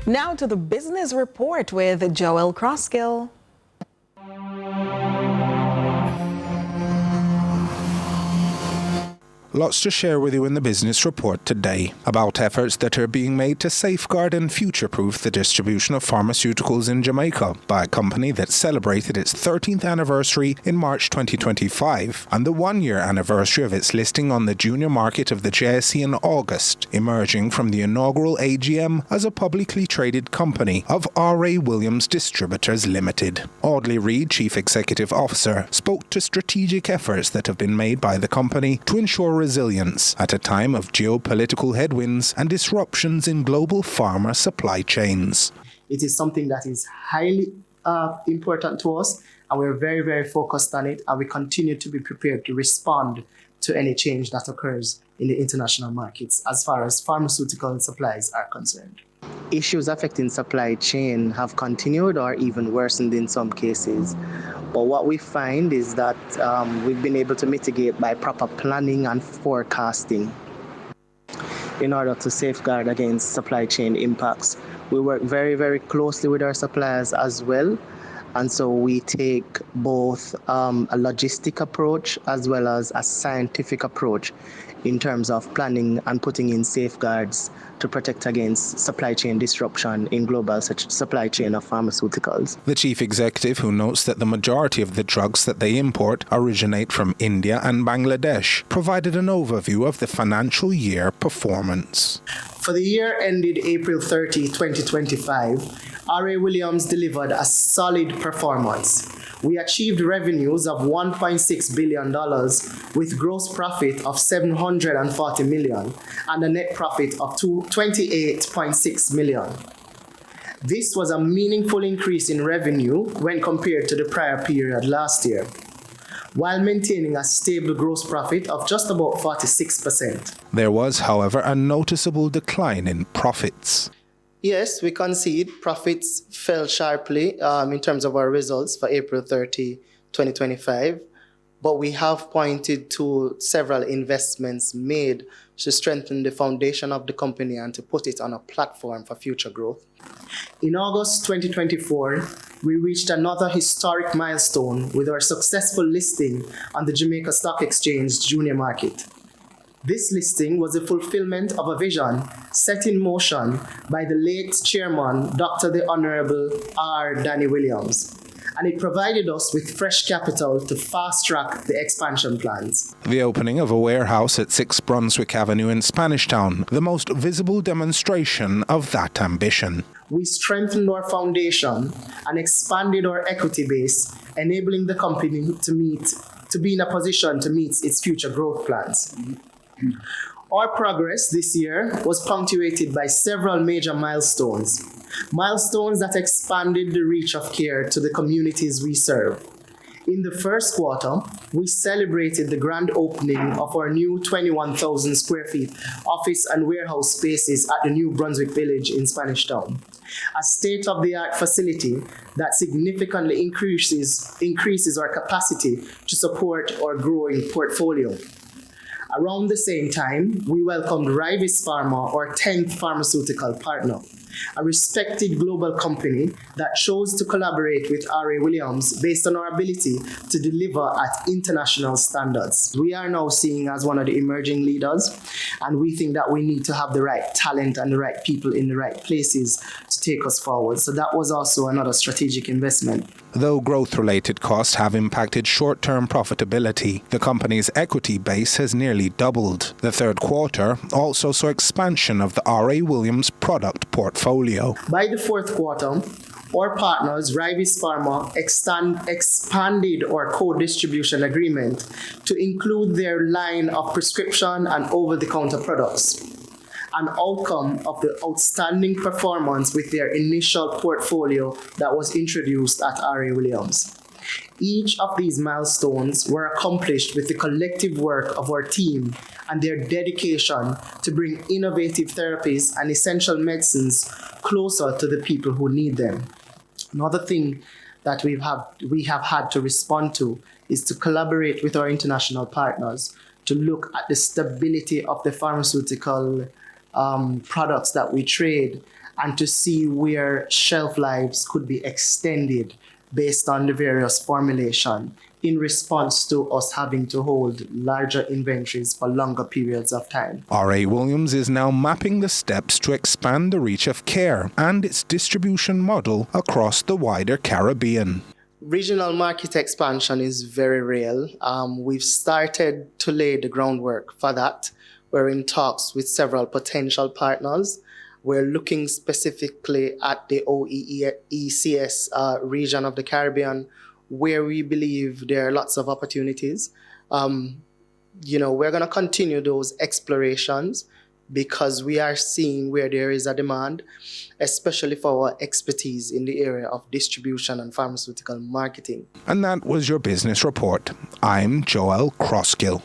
Now to the business report with Joel Crosskill. Lots to share with you in the business report today about efforts that are being made to safeguard and future-proof the distribution of pharmaceuticals in Jamaica by a company that celebrated its 13th anniversary in March 2025 and the one-year anniversary of its listing on the junior market of the JSE in August, emerging from the inaugural AGM as a publicly traded company of R.A. Williams Distributors Limited. Audley Reid, Chief Executive Officer, spoke to strategic efforts that have been made by the company to ensure resilience at a time of geopolitical headwinds and disruptions in global pharma supply chains. It is something that is highly important to us, and we're very, very focused on it, and we continue to be prepared to respond to any change that occurs in the international markets as far as pharmaceutical supplies are concerned. Issues affecting supply chain have continued or even worsened in some cases. But what we find is that we've been able to mitigate by proper planning and forecasting in order to safeguard against supply chain impacts. We work very, very closely with our suppliers as well. And so we take both a logistic approach as well as a scientific approach in terms of planning and putting in safeguards to protect against supply chain disruption in global supply chain of pharmaceuticals. The chief executive, who notes that the majority of the drugs that they import originate from India and Bangladesh, provided an overview of the financial year performance. For the year ended April 30, 2025, R.A. Williams delivered a solid performance. We achieved revenues of $1.6 billion with gross profit of $740 million and a net profit of $28.6 million. This was a meaningful increase in revenue when compared to the prior period last year, while maintaining a stable gross profit of just about 46%. There was, however, a noticeable decline in profits. Yes, we concede profits fell sharply in terms of our results for April 30, 2025, but we have pointed to several investments made to strengthen the foundation of the company and to put it on a platform for future growth. In August 2024, we reached another historic milestone with our successful listing on the Jamaica Stock Exchange junior market. This listing was a fulfillment of a vision set in motion by the late chairman, Dr. the Honorable R. Danny Williams, and it provided us with fresh capital to fast-track the expansion plans. The opening of a warehouse at 6 Brunswick Avenue in Spanish Town, the most visible demonstration of that ambition. We strengthened our foundation and expanded our equity base, enabling the company to be in a position to meet its future growth plans. Our progress this year was punctuated by several major milestones that expanded the reach of care to the communities we serve. In the first quarter, we celebrated the grand opening of our new 21,000 square feet office and warehouse spaces at the New Brunswick Village in Spanish Town, a state-of-the-art facility that significantly increases our capacity to support our growing portfolio. Around the same time, we welcomed Rivis Pharma, our 10th pharmaceutical partner, a respected global company that chose to collaborate with R.A. Williams based on our ability to deliver at international standards. We are now seen as one of the emerging leaders, and we think that we need to have the right talent and the right people in the right places to take us forward. So that was also another strategic investment. Though growth-related costs have impacted short-term profitability, the company's equity base has nearly doubled. The third quarter also saw expansion of the R.A. Williams product portfolio. By the fourth quarter, our partners, Rivis Pharma, expanded our co-distribution agreement to include their line of prescription and over-the-counter products, an outcome of the outstanding performance with their initial portfolio that was introduced at R.A. Williams. Each of these milestones were accomplished with the collective work of our team and their dedication to bring innovative therapies and essential medicines closer to the people who need them. Another thing that we have had to respond to is to collaborate with our international partners to look at the stability of the pharmaceutical products that we trade and to see where shelf lives could be extended based on the various formulation in response to us having to hold larger inventories for longer periods of time. R.A. Williams is now mapping the steps to expand the reach of care and its distribution model across the wider Caribbean. Regional market expansion is very real. We've started to lay the groundwork for that. We're in talks with several potential partners. We're looking specifically at the OEECS region of the Caribbean, where we believe there are lots of opportunities. We're going to continue those explorations because we are seeing where there is a demand, especially for our expertise in the area of distribution and pharmaceutical marketing. And that was your business report. I'm Joel Crosskill.